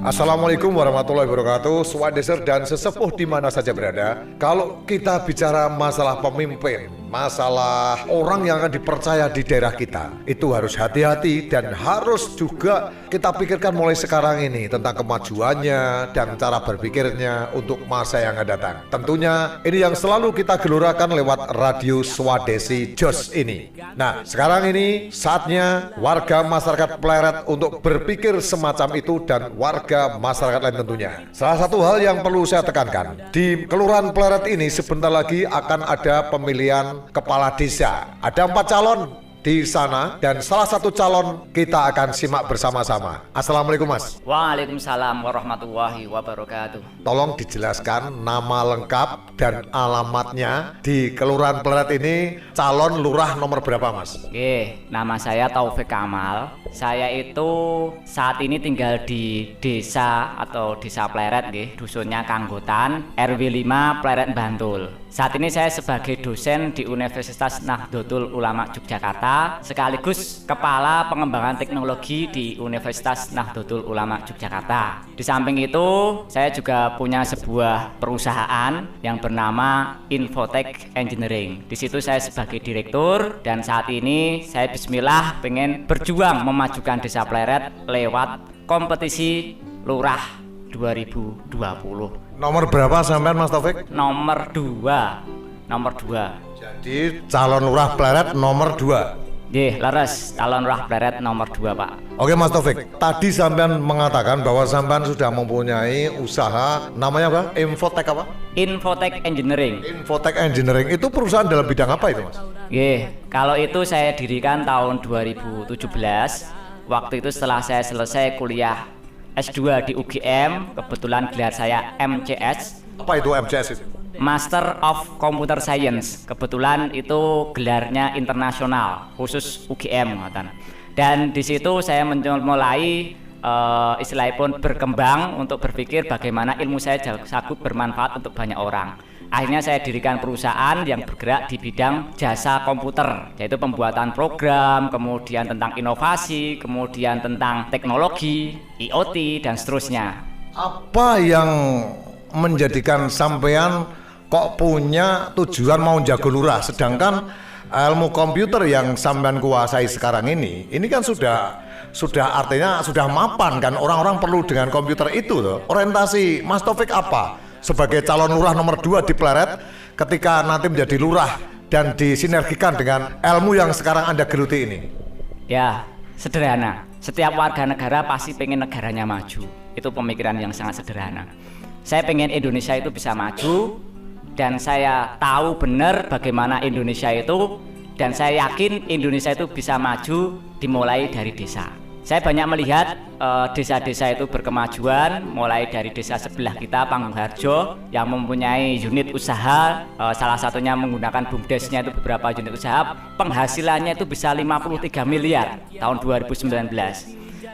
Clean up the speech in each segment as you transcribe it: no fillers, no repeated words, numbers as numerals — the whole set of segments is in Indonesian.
Assalamualaikum warahmatullahi wabarakatuh. Swadeser dan sesepuh di mana saja berada. Kalau kita bicara masalah pemimpin, masalah orang yang akan dipercaya di daerah kita, itu harus hati-hati dan harus juga kita pikirkan mulai sekarang ini tentang kemajuannya dan cara berpikirnya untuk masa yang akan datang. Tentunya ini yang selalu kita gelurakan lewat radio Swadesi Jos ini. Nah, sekarang ini saatnya warga masyarakat Pleret untuk berpikir semacam itu dan warga masyarakat lain tentunya. Salah satu hal yang perlu saya tekankan, di Kelurahan Pleret ini sebentar lagi akan ada pemilihan kepala desa. Ada 4 calon di sana dan salah satu calon kita akan simak bersama-sama. Assalamualaikum Mas. Waalaikumsalam warahmatullahi wabarakatuh. Tolong dijelaskan nama lengkap dan alamatnya di Kelurahan Pleret ini, calon lurah nomor berapa Mas? Oke, nama saya Taufik Kamal. Saya itu saat ini tinggal di desa atau desa Pleret, dusunnya Kanggotan, RW 5 Pleret Bantul. Saat ini saya sebagai dosen di Universitas Nahdlatul Ulama Yogyakarta, sekaligus Kepala Pengembangan Teknologi di Universitas Nahdlatul Ulama Yogyakarta. Di samping itu, saya juga punya sebuah perusahaan yang bernama Infotech Engineering. Di situ saya sebagai direktur dan saat ini saya bismillah pengen berjuang memajukan Desa Pleret lewat kompetisi Lurah 2020. Nomor berapa sampean Mas Taufik? Nomor 2. Jadi calon lurah Pleret nomor 2. Leres, calon lurah Pleret nomor 2, Pak. Oke Mas Taufik, tadi sampean mengatakan bahwa sampean sudah mempunyai usaha namanya apa? Infotech apa? Infotech Engineering. Infotech Engineering itu perusahaan dalam bidang apa itu Mas? Kalau itu saya dirikan tahun 2017. Waktu itu setelah saya selesai kuliah S2 di UGM, kebetulan gelar saya MCS. Apa itu MCS itu? Master of Computer Science. Kebetulan itu gelarnya internasional, khusus UGM. Dan di situ saya mulai istilahnya pun berkembang untuk berpikir bagaimana ilmu saya sanggup bermanfaat untuk banyak orang. Akhirnya saya dirikan perusahaan yang bergerak di bidang jasa komputer, yaitu pembuatan program, kemudian tentang inovasi, kemudian tentang teknologi, IoT, dan seterusnya. Apa yang menjadikan sampean kok punya tujuan mau jago lurah, sedangkan ilmu komputer yang sampean kuasai sekarang ini kan sudah artinya sudah mapan kan, orang-orang perlu dengan komputer itu loh. Orientasi Mas Taufik apa sebagai calon lurah nomor 2 di Pleret ketika nanti menjadi lurah dan disinergikan dengan ilmu yang sekarang Anda geluti ini? Ya, sederhana. Setiap warga negara pasti pengen negaranya maju. Itu pemikiran yang sangat sederhana. Saya pengen Indonesia itu bisa maju, dan saya tahu benar bagaimana Indonesia itu, dan saya yakin Indonesia itu bisa maju dimulai dari desa. Saya banyak melihat desa-desa itu berkemajuan, mulai dari desa sebelah kita Panggung-Harjo yang mempunyai unit usaha, salah satunya menggunakan BUMDesnya itu beberapa unit usaha, penghasilannya itu bisa 53 miliar tahun 2019.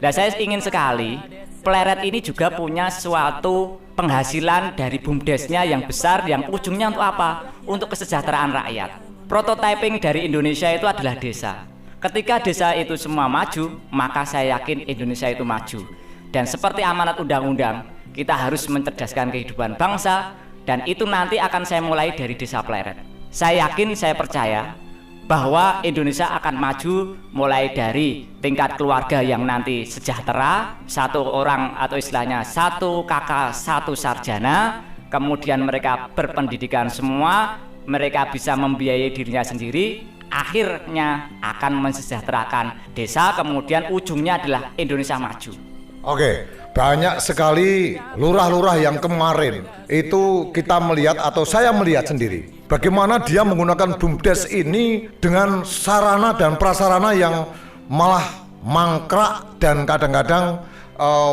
Dan saya ingin sekali Pleret ini juga punya suatu penghasilan dari BUMDesnya yang besar, yang ujungnya untuk apa? Untuk kesejahteraan rakyat. Prototyping dari Indonesia itu adalah desa. Ketika desa itu semua maju, maka saya yakin Indonesia itu maju. Dan seperti amanat undang-undang, kita harus mencerdaskan kehidupan bangsa, dan itu nanti akan saya mulai dari Desa Pleret. Saya yakin, saya percaya bahwa Indonesia akan maju mulai dari tingkat keluarga yang nanti sejahtera, satu orang atau istilahnya satu kakak satu sarjana, kemudian mereka berpendidikan semua, mereka bisa membiayai dirinya sendiri, akhirnya akan mensejahterakan desa, kemudian ujungnya adalah Indonesia maju. Oke, banyak sekali lurah-lurah yang kemarin itu kita melihat atau saya melihat sendiri bagaimana dia menggunakan BUMDes ini dengan sarana dan prasarana yang malah mangkrak dan kadang-kadang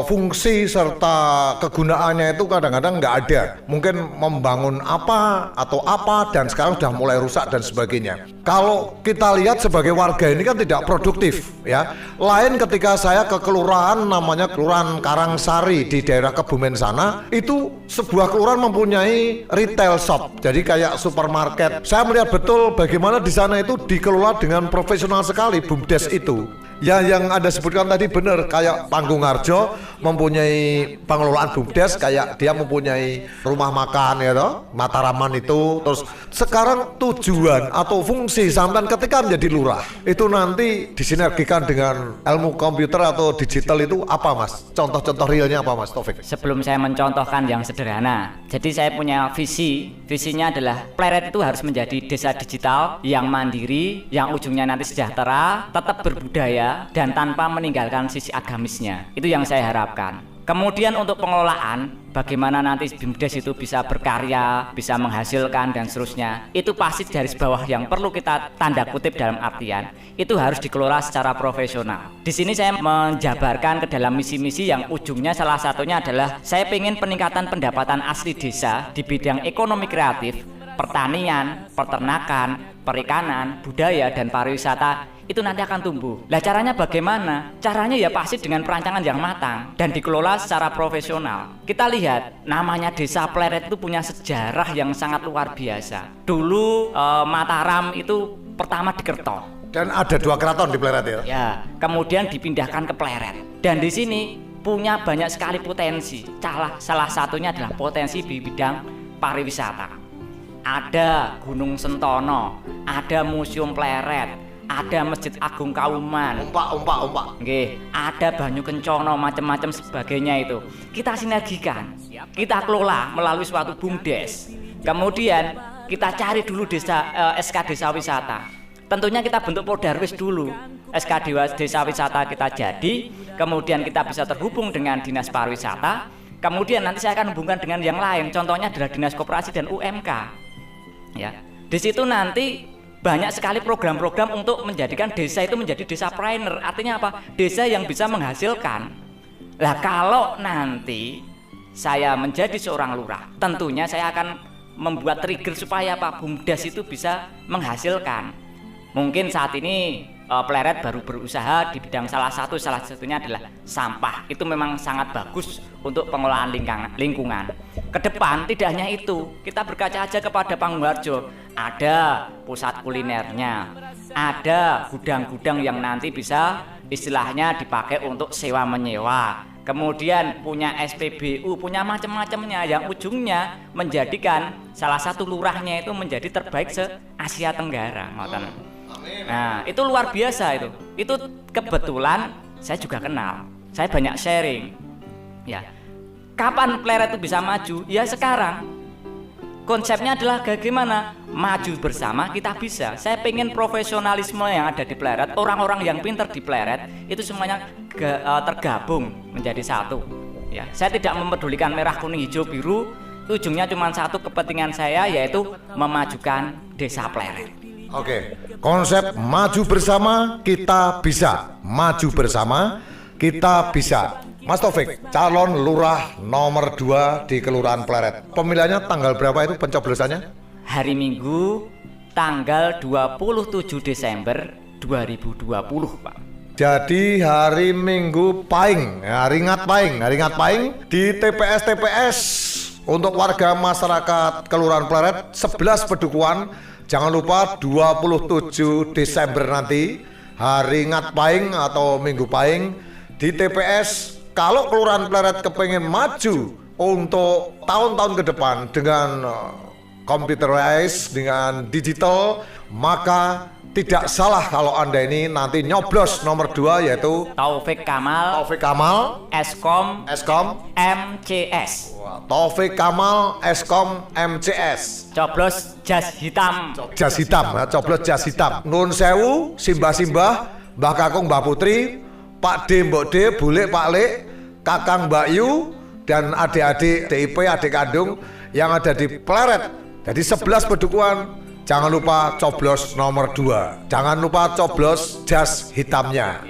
fungsi serta kegunaannya itu kadang-kadang nggak ada. Mungkin membangun apa atau apa dan sekarang sudah mulai rusak dan sebagainya. Kalau kita lihat sebagai warga ini kan tidak produktif ya. Lain ketika saya ke kelurahan namanya Kelurahan Karangsari di daerah Kebumen sana, itu sebuah kelurahan mempunyai retail shop. Jadi kayak supermarket. Saya melihat betul bagaimana di sana itu dikelola dengan profesional sekali BUMDes itu. Ya, yang Anda sebutkan tadi benar, kayak Panggung Harjo mempunyai pengelolaan BUMDes, kayak dia mempunyai rumah makan ya toh, Mataraman itu. Terus sekarang tujuan atau fungsi sampean ketika menjadi lurah itu nanti disinergikan dengan ilmu komputer atau digital itu apa Mas? Contoh-contoh realnya apa Mas Taufik? Sebelum saya mencontohkan yang sederhana, jadi saya punya visinya adalah Pleret itu harus menjadi desa digital yang mandiri, yang ujungnya nanti sejahtera, tetap berbudaya dan tanpa meninggalkan sisi agamisnya. Itu yang saya harapkan. Kemudian untuk pengelolaan, bagaimana nanti BUMDes itu bisa berkarya, bisa menghasilkan dan seterusnya, itu pasti garis bawah yang perlu kita tanda kutip dalam artian itu harus dikelola secara profesional. Di sini saya menjabarkan ke dalam misi-misi yang ujungnya salah satunya adalah saya ingin peningkatan pendapatan asli desa di bidang ekonomi kreatif, pertanian, peternakan, perikanan, budaya dan pariwisata itu nanti akan tumbuh. Lah caranya bagaimana? Caranya ya pasti dengan perancangan yang matang dan dikelola secara profesional. Kita lihat namanya Desa Pleret itu punya sejarah yang sangat luar biasa. Dulu Mataram itu pertama di Kerto. Dan ada 2 keraton di Pleret ya? Ya, kemudian dipindahkan ke Pleret. Dan di sini punya banyak sekali potensi. Salah satunya adalah potensi di bidang pariwisata. Ada Gunung Sentono, ada Museum Pleret, ada Masjid Agung Kauman, Umpak. Nggih, ada Banyu Kencono, macam-macam sebagainya itu. Kita sinergikan, kita kelola melalui suatu BUMDes. Kemudian kita cari dulu SK Desa Wisata. Tentunya kita bentuk Podarwis dulu. SK Desa Wisata kita jadi, kemudian kita bisa terhubung dengan Dinas Pariwisata. Kemudian nanti saya akan hubungkan dengan yang lain. Contohnya adalah Dinas Koperasi dan UMK. Ya, di situ nanti banyak sekali program-program untuk menjadikan desa itu menjadi desa trainer. Artinya apa? Desa yang bisa menghasilkan. Lah kalau nanti saya menjadi seorang lurah, tentunya saya akan membuat trigger supaya Pak BUMDes itu bisa menghasilkan. Mungkin saat ini Pleret baru berusaha di bidang salah satunya adalah sampah. Itu memang sangat bagus untuk pengelolaan lingkungan. Kedepan tidak hanya itu, kita berkaca aja kepada Panggung Harjo. Ada pusat kulinernya, ada gudang-gudang yang nanti bisa istilahnya dipakai untuk sewa menyewa. Kemudian punya SPBU, punya macam-macamnya yang ujungnya menjadikan salah satu lurahnya itu menjadi terbaik se-Asia Tenggara. Nah, itu luar biasa itu. Itu kebetulan saya juga kenal. Saya banyak sharing. Ya. Kapan Pleret itu bisa maju? Ya sekarang. Konsepnya adalah bagaimana? Maju bersama kita bisa. Saya pengen profesionalisme yang ada di Pleret, orang-orang yang pintar di Pleret itu semuanya tergabung menjadi satu. Ya, saya tidak mempedulikan merah, kuning, hijau, biru. Ujungnya cuma satu kepentingan saya, yaitu memajukan Desa Pleret. Oke, konsep maju bersama kita bisa. Maju bersama kita bisa. Mas Taufik, calon lurah nomor 2 di Kelurahan Pleret. Pemilihannya tanggal berapa itu pencoblosannya? Hari Minggu tanggal 27 Desember 2020, Pak. Jadi hari Minggu Pahing, hari Ingat Pahing di TPS untuk warga masyarakat Kelurahan Pleret 11 Pedukuhan. Jangan lupa 27 Desember nanti hari Ingat Pahing atau Minggu Pahing di TPS. Kalau Kelurahan Pleret kepengen maju untuk tahun-tahun ke depan dengan computerized, dengan digital, maka tidak salah kalau Anda ini nanti nyoblos nomor 2 yaitu Taufik Kamal, Eskom MCS. Taufik Kamal Eskom MCS. Coblos jas hitam. Coblos jas hitam. Nun sewu, simbah-simbah, Mbah Kakung, Mbah Putri, Pak D, Mbok D, Bule, Pak Lek, Kakang, Mbak Yu, dan adik-adik DIP, adik kandung yang ada di Pleret. Jadi 11 pedukuhan. Jangan lupa coblos nomor 2. Jangan lupa coblos jas hitamnya.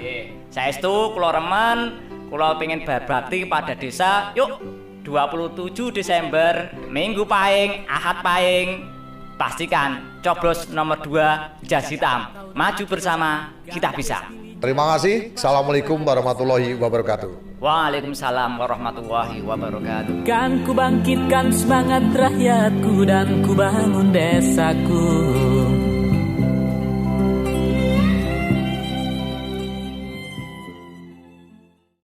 Saya itu kula remen, kula pengen berbakti pada desa. Yuk 27 Desember, Minggu Pahing, Ahad Pahing. Pastikan coblos nomor 2 jas hitam. Maju bersama, kita bisa. Terima kasih. Assalamualaikum warahmatullahi wabarakatuh. Waalaikumsalam warahmatullahi wabarakatuh. Kan ku bangkitkan semangat rakyatku dan ku bangun desaku.